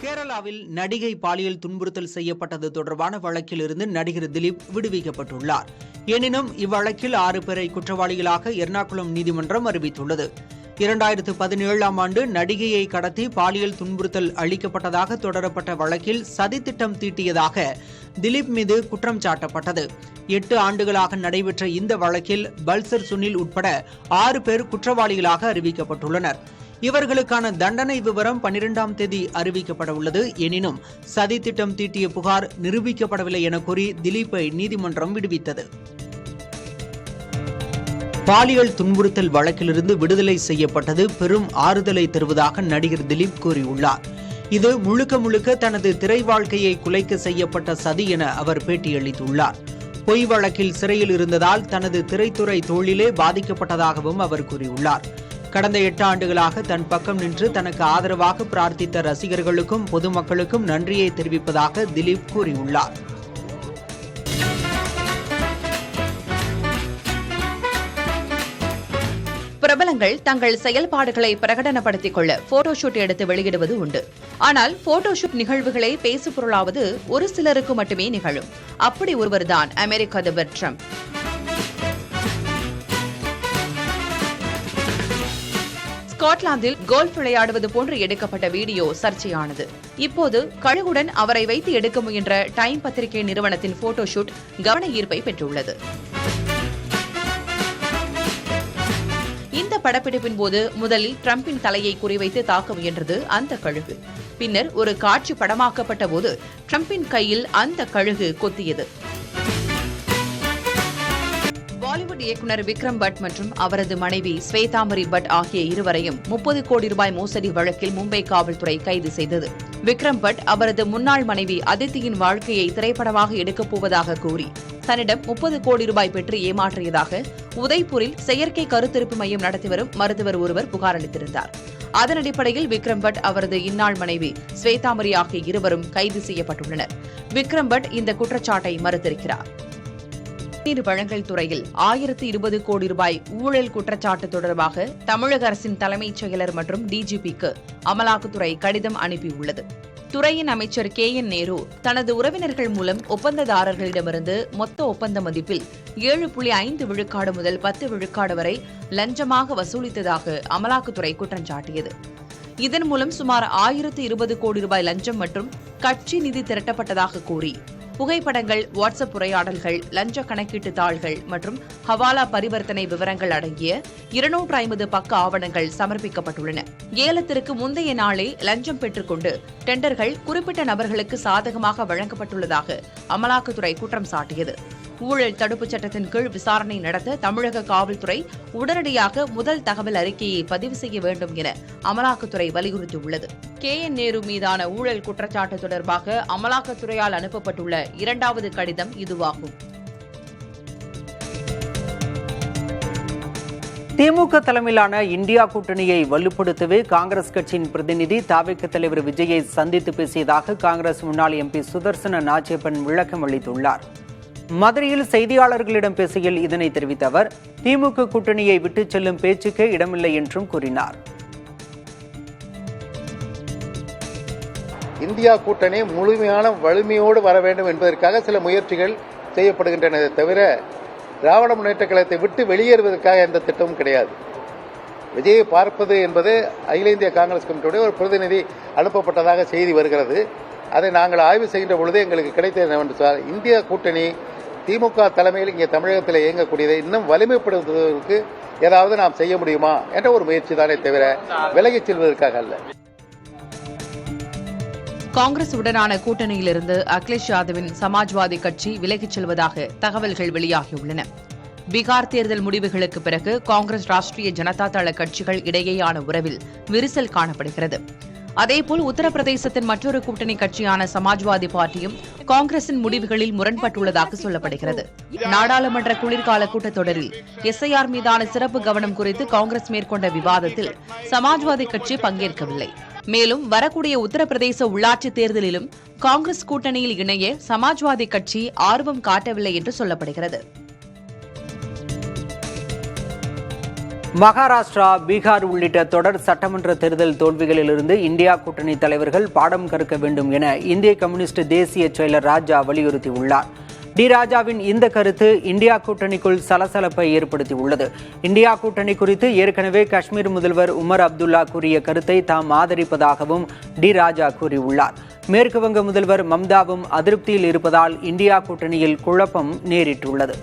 கேரளாவில் நடிகை பாலியல் துன்புறுத்தல் செய்யப்பட்டது தொடர்பான வழக்கில் இருந்து நடிகர் திலீப் விடுவிக்கப்பட்டுள்ளார். எனினும் இவ்வழக்கில் 6 பேரை குற்றவாளிகளாக எர்ணாகுளம் நீதிமன்றம் அறிவித்துள்ளது. 2017ஆம் ஆண்டு நடிகையை கடத்தி பாலியல் துன்புறுத்தல் அளிக்கப்பட்டதாக தொடரப்பட்ட வழக்கில் சதித்திட்டம் தீட்டியதாக திலீப் மீது குற்றம் சாட்டப்பட்டது. 8 ஆண்டுகளாக நடைபெற்ற இந்த வழக்கில் பல்சர் சுனில் உட்பட 6 பேர் குற்றவாளிகளாக அறிவிக்கப்பட்டுள்ளனர். இவர்களுக்கான தண்டனை விவரம் 12ஆம் தேதி அறிவிக்கப்பட உள்ளது. எனினும் சதித்திட்டம் தீட்டிய புகார் நிரூபிக்கப்படவில்லை என கூறி திலீப்பை நீதிமன்றம் விடுவித்தது. பாலியல் துன்புறுத்தல் வழக்கிலிருந்து விடுதலை செய்யப்பட்டது பெரும் ஆறுதலை தருவதாக நடிகர் திலீப் கூறியுள்ளார். இது முழுக்க தனது திரை வாழ்க்கையை குலைக்க செய்யப்பட்ட சதி என அவர் பேட்டியளித்துள்ளார். பொய் வழக்கில் சிறையில் இருந்ததால் தனது திரைத்துறை தொழிலே பாதிக்கப்பட்டதாகவும் அவர் கூறியுள்ளார். கடந்த 8 ஆண்டுகளாக தன் பக்கம் நின்று தனக்கு ஆதரவாக பிரார்த்தித்த ரசிகர்களுக்கும் பொதுமக்களுக்கும் நன்றியை தெரிவிப்பதாக திலீப் கூறியுள்ளார். பிரபலங்கள் தங்கள் செயல்பாடுகளை பிரகடனப்படுத்திக் கொள்ள போட்டோஷூட் எடுத்து வெளியிடுவது உண்டு. ஆனால் போட்டோஷூட் நிகழ்வுகளை பேசுபொருளாவது ஒரு சிலருக்கு மட்டுமே நிகழும். அப்படி ஒருவர்தான் அமெரிக்க அதிபர் ட்ரம்ப். ஸ்காட்லாந்தில் கோல்ஃப் விளையாடுவது போன்று எடுக்கப்பட்ட வீடியோ சர்ச்சையானது. இப்போது கழுகுடன் அவரை வைத்து எடுக்க முயன்ற டைம் பத்திரிகை நிறுவனத்தின் போட்டோஷூட் கவன ஈர்ப்பை பெற்றுள்ளது. இந்த படப்பிடிப்பின் போது முதலில் டிரம்பின் தலையை குறிவைத்து தாக்க முயன்றது அந்த கழுகு. பின்னர் ஒரு காட்சி படமாக்கப்பட்ட போது டிரம்பின் கையில் அந்த கழுகு கொத்தியது. பாலிவுட் இயக்குநர் விக்ரம் பட் மற்றும் அவரது மனைவி ஸ்வேதாமரி பட் ஆகிய இருவரையும் 30 கோடி ரூபாய் மோசடி வழக்கில் மும்பை காவல்துறை கைது செய்தது. விக்ரம் பட் அவரது முன்னாள் மனைவி அதித்தியின் வாழ்க்கையை திரைப்படமாக எடுக்கப் போவதாக கூறி தன்னிடம் 30 கோடி ரூபாய் பெற்று ஏமாற்றியதாக உதய்பூரில் செயற்கை கருத்திருப்பு மையம் நடத்தி வரும் மருத்துவர் ஒருவர் புகார் அளித்திருந்தார். அதன் அடிப்படையில் விக்ரம் பட் அவரது இந்நாள் மனைவி ஸ்வேதாமரி ஆகிய இருவரும் கைது செய்யப்பட்டுள்ளனர். விக்ரம் பட் இந்த குற்றச்சாட்டை மறுத்திருக்கிறார். நீர் வழங்கல் துறையில் 1020 கோடி ரூபாய் ஊழல் குற்றச்சாட்டு தொடர்பாக தமிழக அரசின் தலைமைச் செயலர் மற்றும் டிஜிபிக்கு அமலாக்கத்துறை கடிதம் அனுப்பியுள்ளது. துறையின் அமைச்சர் KN நேரு தனது உறவினர்கள் மூலம் ஒப்பந்ததாரர்களிடமிருந்து மொத்த ஒப்பந்த மதிப்பில் 7.5 விழுக்காடு முதல் 10 விழுக்காடு வரை லஞ்சமாக வசூலித்ததாக அமலாக்கத்துறை குற்றம் சாட்டியது. இதன் மூலம் சுமார் 1020 கோடி ரூபாய் லஞ்சம் மற்றும் கட்சி நிதி திரட்டப்பட்டதாக கூறி புகைப்படங்கள், வாட்ஸ்அப் உரையாடல்கள், லஞ்ச கணக்கீட்டு தாள்கள் மற்றும் ஹவாலா பரிவர்த்தனை விவரங்கள் அடங்கிய 250 பக்க ஆவணங்கள் சமர்ப்பிக்கப்பட்டுள்ளன. ஏலத்திற்கு முந்தைய நாளே லஞ்சம் பெற்றுக்கொண்டு டெண்டர்கள் குறிப்பிட்ட நபர்களுக்கு சாதகமாக வழங்கப்பட்டுள்ளதாக அமலாக்கத்துறை குற்றம் சாட்டியது. ஊழல் தடுப்புச் சட்டத்தின் கீழ் விசாரணை நடத்த தமிழக காவல்துறை உடனடியாக முதல் தகவல் அறிக்கையை பதிவு செய்ய வேண்டும் என அமலாக்கத்துறை வலியுறுத்தியுள்ளது. KN நேரு மீதான ஊழல் குற்றச்சாட்டு தொடர்பாக அமலாக்கத்துறையால் அனுப்பப்பட்டுள்ள 2வது கடிதம் இதுவாகும். திமுக தலைமையிலான இந்தியா கூட்டணியை வலுப்படுத்தவே காங்கிரஸ் கட்சியின் பிரதிநிதி தவிக தலைவர் விஜயை சந்தித்து பேசியதாக காங்கிரஸ் முன்னாள் MP சுதர்சன நாச்சியப்பன் விளக்கம் அளித்துள்ளார். மதுரையில் செய்தியாளர்களிடம் பேசுகையில் இதனை தெரிவித்த அவர் திமுக கூட்டணியை விட்டுச் செல்லும் பேச்சுக்கே இடமில்லை என்றும் கூறினார். இந்தியா கூட்டணி முழுமையான வலிமையோடு வர வேண்டும் என்பதற்காக சில முயற்சிகள் செய்யப்படுகின்றன தவிர திராவிட முன்னேற்ற கழகத்தை விட்டு வெளியேறுவதற்காக எந்த திட்டமும் கிடையாது. விஜயை பார்ப்பது என்பது அகில இந்திய காங்கிரஸ் கமிட்டியுடைய ஒரு பிரதிநிதி அனுப்பப்பட்டதாக செய்தி வருகிறது. அதை நாங்கள் ஆய்வு செய்கின்ற பொழுது எங்களுக்கு கிடைத்தது என்னவென்றால் இந்தியா கூட்டணி திமுக தலைமையில் இங்கே தமிழகத்தில் இயங்கக்கூடியதை இன்னும் வலிமைப்படுத்துவதற்கு ஏதாவது நாம் செய்ய முடியுமா என்ற ஒரு முயற்சி தானே தவிர விலகிச் செல்வதற்காக அல்ல. காங்கிரஸ் உடனான கூட்டணியிலிருந்து அகிலேஷ் யாதவின் சமாஜ்வாதி கட்சி விலகிச் செல்வதாக தகவல்கள் வெளியாகியுள்ளன. பீகார் தேர்தல் முடிவுகளுக்கு பிறகு காங்கிரஸ் ராஷ்டிரிய ஜனதா தள கட்சிகள் இடையேயான உறவில் விரிசல் காணப்படுகிறது. அதேபோல் உத்தரப்பிரதேசத்தின் மற்றொரு கூட்டணி கட்சியான சமாஜ்வாதி பார்ட்டியும் காங்கிரசின் முடிவுகளில் முரண்பட்டுள்ளதாக சொல்லப்படுகிறது. நாடாளுமன்ற குளிர்கால கூட்டத்தொடரில் SIR மீதான சிறப்பு கவனம் குறித்து காங்கிரஸ் மேற்கொண்ட விவாதத்தில் சமாஜ்வாதி கட்சி பங்கேற்கவில்லை. மேலும் வரக்கூடிய உத்தரப்பிரதேச உள்ளாட்சி தேர்தலிலும் காங்கிரஸ் கூட்டணியில் இணைய சமாஜ்வாதி கட்சி ஆர்வம் காட்டவில்லை என்று சொல்லப்படுகிறது. மகாராஷ்டிரா, பீகார் உள்ளிட்ட தொடர் சட்டமன்ற தேர்தல் தோல்விகளிலிருந்து இந்தியா கூட்டணி தலைவர்கள் பாடம் கற்க வேண்டும் என இந்திய கம்யூனிஸ்ட் தேசிய செயலர் ராஜா வலியுறுத்தியுள்ளார். டி ராஜாவின் இந்த கருத்து இந்தியா கூட்டணிக்குள் சலசலப்பை ஏற்படுத்தியுள்ளது. இந்தியா கூட்டணி குறித்து ஏற்கனவே காஷ்மீர் முதல்வர் உமர் அப்துல்லா கூறிய கருத்தை தாம் ஆதரிப்பதாகவும் டி ராஜா கூறியுள்ளார். மேற்கு வங்க முதல்வர் மம்தாவும் அதிருப்தியில் இருப்பதால் இந்தியா கூட்டணியில் குழப்பம் நேரிட்டுள்ளது.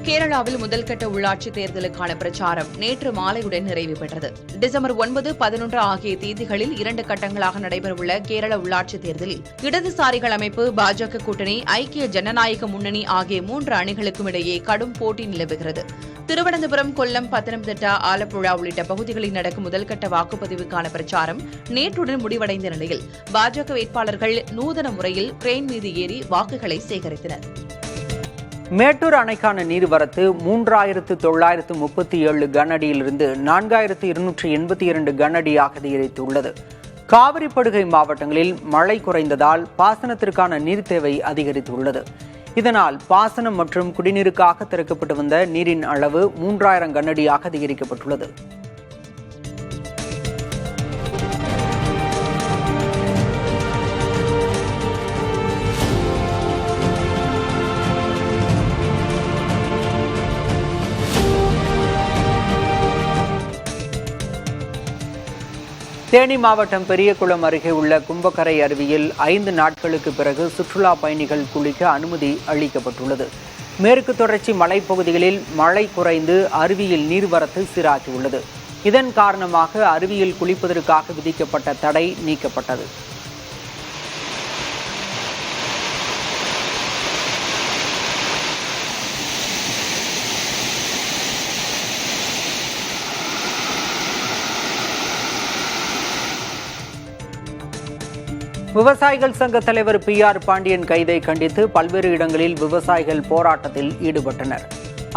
கேரளாவில் முதல்கட்ட உள்ளாட்சித் தேர்தலுக்கான பிரச்சாரம் நேற்று மாலையுடன் நிறைவு பெற்றது. டிசம்பர் 9, 11 ஆகிய தேதிகளில் 2 கட்டங்களாக நடைபெறவுள்ள கேரள உள்ளாட்சித் தேர்தலில் இடதுசாரிகள் அமைப்பு, பாஜக கூட்டணி, ஐக்கிய ஜனநாயக முன்னணி ஆகிய 3 அணிகளுக்கும் இடையே கடும் போட்டி நிலவுகிறது. திருவனந்தபுரம், கொல்லம், பத்தனம்திட்டா, ஆலப்புழா உள்ளிட்ட பகுதிகளில் நடக்கும் முதல்கட்ட வாக்குப்பதிவுக்கான பிரச்சாரம் நேற்றுடன் முடிவடைந்த நிலையில் பாஜக வேட்பாளர்கள் நூதன முறையில் கிரேன் மீது ஏறி வாக்குகளை சேகரித்தனர். மேட்டூர் அணைக்கான நீர்வரத்து 3937 கன அடியிலிருந்து 4282 கன அடியாக அதிகரித்துள்ளது. காவிரி படுகை மாவட்டங்களில் மழை குறைந்ததால் பாசனத்திற்கான நீர் தேவை அதிகரித்துள்ளது. இதனால் பாசனம் மற்றும் குடிநீருக்காக திறக்கப்பட்டு வந்த நீரின் அளவு 3000 கன அடியாக அதிகரிக்கப்பட்டுள்ளது. தேனி மாவட்டம் பெரியகுளம் அருகே உள்ள கும்பக்கரை அருவியில் 5 நாட்களுக்கு பிறகு சுற்றுலா பயணிகள் குளிக்க அனுமதி அளிக்கப்பட்டுள்ளது. மேற்கு தொடர்ச்சி மலைப்பகுதிகளில் மழை குறைந்து அருவியில் நீர்வரத்து சீராகியுள்ளது. இதன் காரணமாக அருவியில் குளிப்பதற்காக விதிக்கப்பட்ட தடை நீக்கப்பட்டது. விவசாயிகள் சங்க தலைவர் PR பாண்டியன் கைதை கண்டித்து பல்வேறு இடங்களில் விவசாயிகள் போராட்டத்தில் ஈடுபட்டனர்.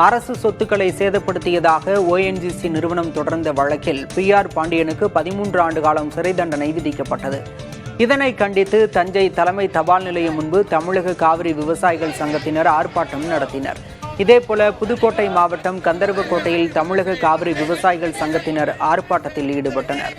அரசு சொத்துக்களை சேதப்படுத்தியதாக ONGC நிறுவனம் தொடர்ந்த வழக்கில் PR பாண்டியனுக்கு 13 ஆண்டு காலம் சிறை தண்டனை விதிக்கப்பட்டது. இதனை கண்டித்து தஞ்சை தலைமை தபால் நிலையம் முன்பு தமிழக காவிரி விவசாயிகள் சங்கத்தினர் ஆர்ப்பாட்டம் நடத்தினர். இதேபோல புதுக்கோட்டை மாவட்டம் கந்தர்வக்கோட்டையில் தமிழக காவிரி விவசாயிகள் சங்கத்தினர் ஆர்ப்பாட்டத்தில் ஈடுபட்டனர்.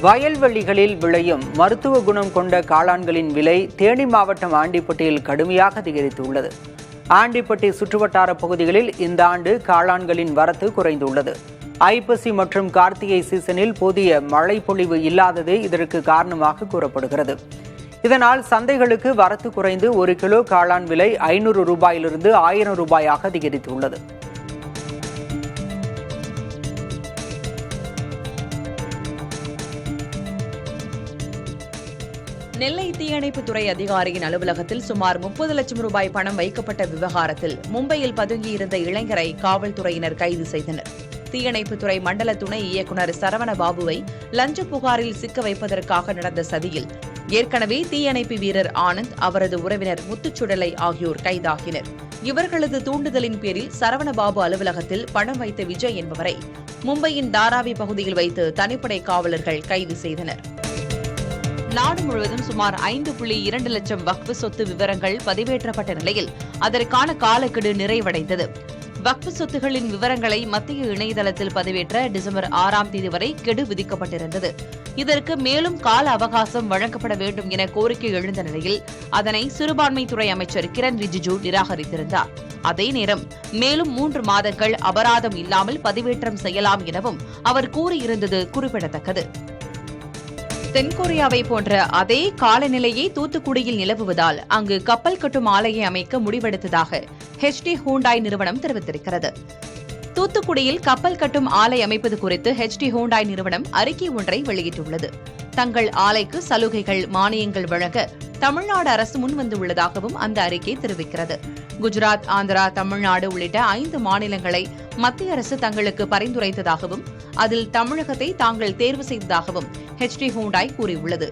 வயல்வெளிகளில் விளையும் மருத்துவ குணம் கொண்ட காளான்களின் விலை தேனி மாவட்டம் ஆண்டிப்பட்டியில் கடுமையாக அதிகரித்துள்ளது. ஆண்டிப்பட்டி சுற்றுவட்டார பகுதிகளில் இந்த ஆண்டு காளான்களின் வரத்து குறைந்துள்ளது. ஐப்பசி மற்றும் கார்த்திகை சீசனில் போதிய மழை பொழிவு இல்லாததே இதற்கு காரணமாக கூறப்படுகிறது. இதனால் சந்தைகளுக்கு வரத்து குறைந்து 1 கிலோ காளான் விலை 500 ரூபாயிலிருந்து 1000 ரூபாயாக அதிகரித்துள்ளது. நெல்லை தீயணைப்புத்துறை அதிகாரியின் அலுவலகத்தில் சுமார் 30 லட்சம் ரூபாய் பணம் வைக்கப்பட்ட விவகாரத்தில் மும்பையில் பதுங்கியிருந்த இளைஞரை காவல்துறையினர் கைது செய்தனர். தீயணைப்புத்துறை மண்டல துணை இயக்குநர் சரவண பாபுவை லஞ்ச புகாரில் சிக்க வைப்பதற்காக நடந்த சதியில் ஏற்கனவே தீயணைப்பு வீரர் ஆனந்த், அவரது உறவினர் முத்துச்சுடலை ஆகியோர் கைதாகினர். இவர்களது தூண்டுதலின் பேரில் சரவணபாபு அலுவலகத்தில் பணம் வைத்த விஜய் என்பவரை மும்பையின் தாராவி பகுதியில் வைத்து தனிப்படை காவலர்கள் கைது செய்தனர். நாடு முழுவதும் சுமார் 5.2 லட்சம் வக்ஃப் சொத்து விவரங்கள் பதிவேற்றப்பட்ட நிலையில் அதற்கான காலக்கெடு நிறைவடைந்தது. வக்ஃப் சொத்துகளின் விவரங்களை மத்திய இணையதளத்தில் பதிவேற்ற டிசம்பர் 6ஆம் தேதி வரை கெடு விதிக்கப்பட்டிருந்தது. இதற்கு மேலும் கால அவகாசம் வழங்கப்பட வேண்டும் என கோரிக்கை எழுந்த நிலையில் அதனை சிறுபான்மைத்துறை அமைச்சர் கிரண் ரிஜிஜு நிராகரித்திருந்தார். அதே நேரம் மேலும் 3 மாதங்கள் அபராதம் இல்லாமல் பதிவேற்றம் செய்யலாம் எனவும் அவர் கூறியிருந்தது குறிப்பிடத்தக்கது. தென்கொரியாவை போன்ற அதே காலநிலையை தூத்துக்குடியில் நிலவுவதால் அங்கு கப்பல் கட்டும் ஆலையை அமைக்க முடிவெடுத்ததாக HD ஹூண்டாய் நிறுவனம் தெரிவித்திருக்கிறது. தூத்துக்குடியில் கப்பல் கட்டும் ஆலை அமைப்பது குறித்து HD ஹூண்டாய் நிறுவனம் அறிக்கை ஒன்றை வெளியிட்டுள்ளது. தங்கள் ஆலைக்கு சலுகைகள், மானியங்கள் வழங்க தமிழ்நாடு அரசு முன்வந்துள்ளதாகவும் அந்த அறிக்கை தெரிவிக்கிறது. குஜராத், ஆந்திரா, தமிழ்நாடு உள்ளிட்ட 5 மாநிலங்களை மத்திய அரசு தங்களுக்கு பரிந்துரைத்ததாகவும் அதில் தமிழகத்தை தாங்கள் தேர்வு செய்ததாகவும் HD ஹூண்டாய் கூறியுள்ளது.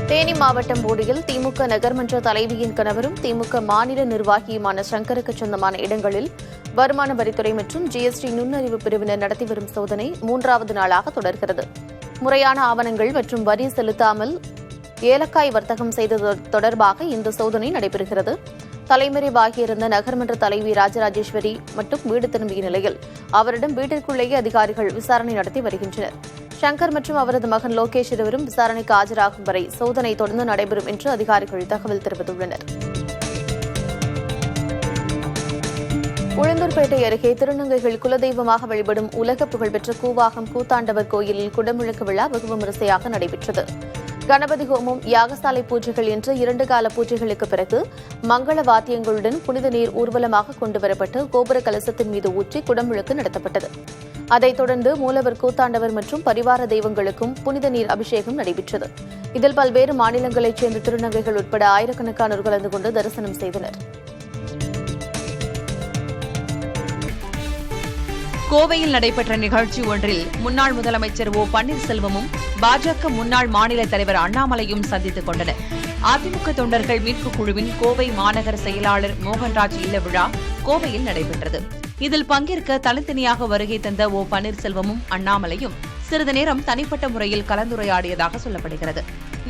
தேனி மாவட்டம் போடியில் திமுக நகர்மன்ற தலைவியின் கணவரும் திமுக மாநில நிர்வாகியுமான சங்கருக்கு சொந்தமான இடங்களில் வருமான வரித்துறை மற்றும் ஜிஎஸ்டி நுண்ணறிவு பிரிவினர் நடத்தி வரும் சோதனை 3வது நாளாக தொடர்கிறது. முறையான ஆவணங்கள் மற்றும் வரி செலுத்தாமல் ஏலக்காய் வர்த்தகம் செய்தது தொடர்பாக இந்த சோதனை நடைபெறுகிறது. தலைமறைவாகியிருந்த நகர்மன்ற தலைவி ராஜராஜேஸ்வரி மட்டும் வீடு திரும்பிய நிலையில் அவரிடம் வீட்டிற்குள்ளேயே அதிகாரிகள் விசாரணை நடத்தி வருகின்றனர். சங்கர் மற்றும் அவரது மகன் லோகேஷ் இருவரும் விசாரணைக்கு ஆஜராகும் வரை சோதனை தொடர்ந்து நடைபெறும் என்று அதிகாரிகள் தகவல் தெரிவித்துள்ளனர். உளுந்தூர்பேட்டை அருகே திருநங்கைகள் குலதெய்வமாக வழிபடும் உலக புகழ்பெற்ற கூவாகம் கூத்தாண்டவர் கோயிலில் குடமுழுக்கு விழா வெகு விமரிசையாக நடைபெற்றது. கணபதி ஹோமம், யாகசாலை பூஜைகள் என்ற 2 கால பூஜைகளுக்கு பிறகு மங்கள வாத்தியங்களுடன் புனித நீர் ஊர்வலமாக கொண்டுவரப்பட்டு கோபுர கலசத்தின் மீது ஊற்றி குடமுழுக்கு நடத்தப்பட்டது. அதைத் தொடர்ந்து மூலவர் கூத்தாண்டவர் மற்றும் பரிவார தெய்வங்களுக்கும் புனித நீர் அபிஷேகம் நடைபெற்றது. இதில் பல்வேறு மாநிலங்களைச் சேர்ந்த திருநங்கைகள் உட்பட ஆயிரக்கணக்கானோர் கலந்து கொண்டு தரிசனம் செய்தனர். கோவையில் நடைபெற்ற நிகழ்ச்சி ஒன்றில் முன்னாள் முதலமைச்சர் ஓ பன்னீர்செல்வமும் பாஜக முன்னாள் மாநில தலைவர் அண்ணாமலையும் சந்தித்துக் கொண்டனர். அதிமுக தொண்டர்கள் மீட்புக் குழுவின் கோவை மாநகர செயலாளர் மோகன்ராஜ் இல்ல விழா கோவையில் நடைபெற்றது. இதில் பங்கேற்க தனித்தனியாக வருகை தந்த ஓ பன்னீர்செல்வமும் அண்ணாமலையும் சிறிது நேரம் தனிப்பட்ட முறையில் கலந்துரையாடியதாக சொல்லப்படுகிறது.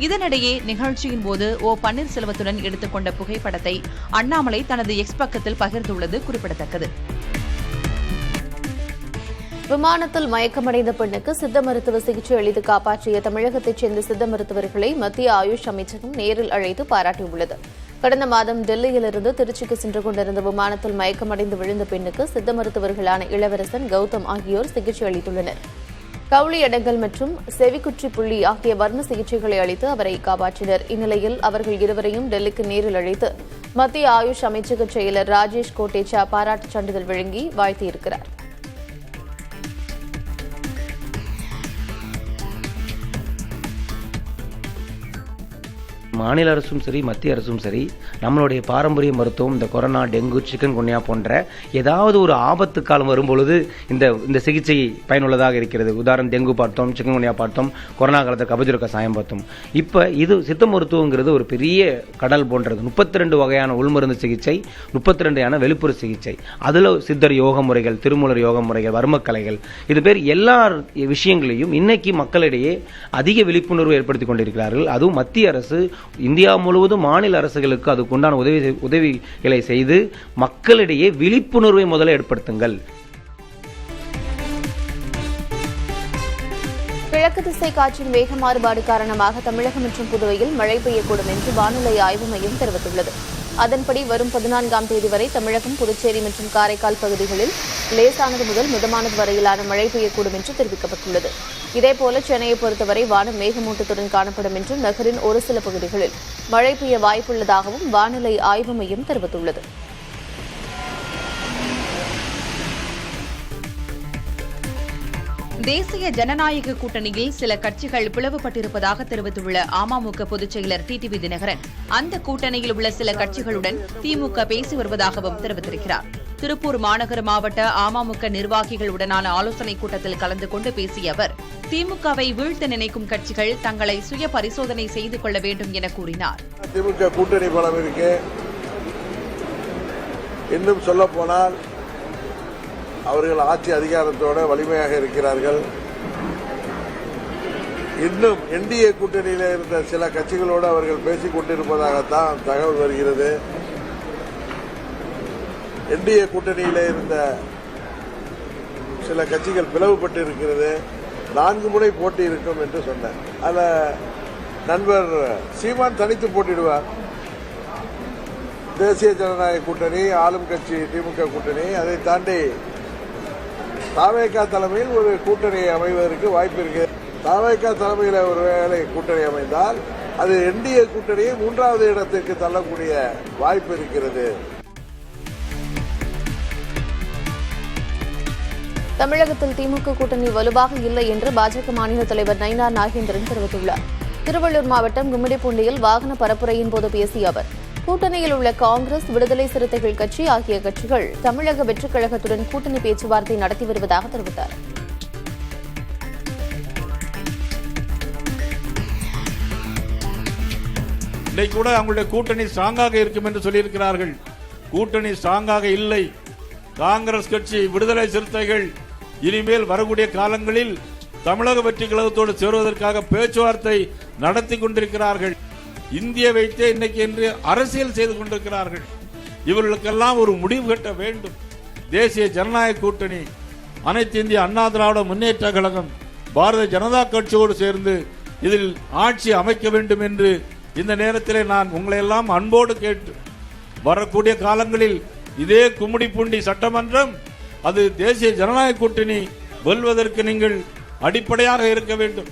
இதனிடையே நிகழ்ச்சியின் போது ஓ பன்னீர்செல்வத்துடன் எடுத்துக்கொண்ட புகைப்படத்தை அண்ணாமலை தனது எக்ஸ் பக்கத்தில் பகிர்ந்துள்ளது குறிப்பிடத்தக்கது. விமானத்தில் மயக்கமடைந்த பெண்ணுக்கு சித்த மருத்துவ சிகிச்சை அளித்து காப்பாற்றிய தமிழகத்தைச் சேர்ந்த சித்த மருத்துவர்களை மத்திய ஆயுஷ் அமைச்சகம் நேரில் அழைத்து பாராட்டியுள்ளது. கடந்த மாதம் டெல்லியிலிருந்து திருச்சிக்கு சென்று கொண்டிருந்த விமானத்தில் மயக்கமடைந்து விழுந்த பெண்ணுக்கு சித்த மருத்துவர்களான இளவரசன், கௌதம் ஆகியோர் சிகிச்சை அளித்துள்ளனர். கவுளி அடங்கல் மற்றும் செவிக்குற்றி புள்ளி ஆகிய வர்ம சிகிச்சைகளை அளித்து அவரை காப்பாற்றினர். இந்நிலையில் அவர்கள் இருவரையும் டெல்லிக்கு நேரில் அழைத்து மத்திய ஆயுஷ் அமைச்சக செயலர் ராஜேஷ் கோட்டேச்சா பாராட்டுச் சான்றிதழ் வழங்கி வாழ்த்தியிருக்கிறார். மாநில அரசும் சரி, மத்திய அரசும் சரி, நம்மளுடைய பாரம்பரிய மருத்துவம் இந்த கொரோனா, டெங்கு, சிக்கன் குன்யா போன்ற ஏதாவது ஒரு ஆபத்து காலம் வரும்பொழுது இந்த சிகிச்சை பயனுள்ளதாக இருக்கிறது. உதாரணம் டெங்கு பார்த்தோம், சிக்கன் குன்யா பார்த்தோம், கொரோனா காலத்தில் கபஜுர கசாயம் பார்த்தோம். இப்போ இது சித்த மருத்துவங்கிறது ஒரு பெரிய கடல் போன்றது. 32 வகையான உள்மருந்து சிகிச்சை, 32 வெளிப்புற சிகிச்சை, அதில் சித்தர் யோக முறைகள், திருமூலர் யோக முறைகள், வர்மக்கலைகள், இது பேர் எல்லா விஷயங்களையும் இன்னைக்கு மக்களிடையே அதிக விழிப்புணர்வு ஏற்படுத்திக் கொண்டிருக்கிறார்கள். அதுவும் மத்திய அரசு இந்தியா முழுவதும் மாநில அரசுகளுக்கு அதுக்குண்டான உதவிகளை செய்து மக்களிடையே விழிப்புணர்வை முதல்ல ஏற்படுத்துங்கள். கிழக்கு திசை காற்றின் வேக மாறுபாடு காரணமாக தமிழகம் மற்றும் புதுவையில் மழை பெய்யக்கூடும் என்று வானிலை ஆய்வு மையம் தெரிவித்துள்ளது. அதன்படி வரும் 14ஆம் தேதி வரை தமிழகம், புதுச்சேரி மற்றும் காரைக்கால் பகுதிகளில் லேசானது முதல் மிதமானது வரையிலான மழை பெய்யக்கூடும் என்று தெரிவிக்கப்பட்டுள்ளது. இதேபோல சென்னையை பொறுத்தவரை வானம் மேகமூட்டத்துடன் காணப்படும் என்றும் நகரின் ஒரு சில பகுதிகளில் மழை பெய்ய வாய்ப்புள்ளதாகவும் வானிலை ஆய்வு மையம் தெரிவித்துள்ளது. தேசிய ஜனநாயக கூட்டணியில் சில கட்சிகள் பிளவுபட்டிருப்பதாக தெரிவித்துள்ள அமமுக பொதுச் செயலர் டிடிவி தினகரன், அந்த கூட்டணியில் உள்ள சில கட்சிகளுடன் திமுக பேசி வருவதாகவும் தெரிவித்திருக்கிறார். திருப்பூர் மாநகர மாவட்ட அமமுக நிர்வாகிகளுடனான ஆலோசனைக் கூட்டத்தில் கலந்து கொண்டு பேசிய அவர், திமுகவை வீழ்த்த நினைக்கும் கட்சிகள் தங்களை சுய பரிசோதனை செய்து கொள்ள வேண்டும் என கூறினார். திமுக கூட்டணி பலம் இருக்கு. இன்னும் சொல்ல போனால் அவர்கள் ஆட்சி அதிகாரத்தோட வலிமையாக இருக்கிறார்கள். இன்னும் என்டிஏ கூட்டணியில் இருந்த சில கட்சிகளோடு அவர்கள் பேசிக் கொண்டிருப்பதாகத்தான் தகவல் வருகிறது. என்டிஏ கூட்டணியில் இருந்த சில கட்சிகள் பிளவுபட்டு இருக்கிறது. 4 முறை போட்டி இருக்கும் என்று சொன்னார். அதில் நண்பர் சீமான் தனித்து போட்டிடுவார். தேசிய ஜனநாயக கூட்டணி, ஆளும் கட்சி திமுக கூட்டணி, அதை தாண்டி தாவேகா தலைமையில் ஒரு கூட்டணி அமைவதற்கு வாய்ப்பு இருக்கு. தாவேகா தலைமையில் ஒரு வேளை கூட்டணி அமைந்தால் அது என்டிஏ கூட்டணியை 3வது இடத்திற்கு தள்ளக்கூடிய வாய்ப்பு இருக்கிறது. தமிழகத்தில் திமுக கூட்டணி வலுவாக இல்லை என்று பாஜக மாநில தலைவர் நயினார் நாகேந்திரன் தெரிவித்துள்ளார். திருவள்ளூர் மாவட்டம் கும்மிடிப்பூண்டியில் வாகன பரப்புரையின் போது பேசிய அவர், கூட்டணியில் உள்ள காங்கிரஸ், விடுதலை சிறுத்தைகள் கட்சி ஆகிய கட்சிகள் தமிழக வெற்றிக் கழகத்துடன் கூட்டணி பேச்சுவார்த்தை நடத்தி வருவதாக தெரிவித்தார். இன்றைக்கு கூட அவங்களுடைய கூட்டணி ஸ்ட்ராங்காக இருக்கும் என்று சொல்லியிருக்கிறார்கள். கூட்டணி ஸ்ட்ராங்காக இல்லை. காங்கிரஸ் கட்சி, விடுதலை சிறுத்தைகள் இனிமேல் வரக்கூடிய காலங்களில் தமிழக வெற்றி கழகத்தோடு சேருவதற்காக பேச்சுவார்த்தை நடத்தி கொண்டிருக்கிறார்கள். இந்திய வைத்தே இன்னைக்கு என்று அரசியல் செய்து கொண்டிருக்கிறார்கள். இவர்களுக்கெல்லாம் ஒரு முடிவு கட்ட வேண்டும். தேசிய ஜனநாயக கூட்டணி, அனைத்து இந்திய அண்ணா திராவிட முன்னேற்ற கழகம், பாரதிய ஜனதா கட்சியோடு சேர்ந்து இதில் ஆட்சி அமைக்க வேண்டும் என்று இந்த நேரத்திலே நான் உங்களை எல்லாம் அன்போடு கேட்டு, வரக்கூடிய காலங்களில் இதே கும்மிடிப்பூண்டி சட்டமன்றம் அது தேசிய ஜனநாயக கூட்டணி வெல்வதற்கு நீங்கள் அடிப்படையாக இருக்க வேண்டும்.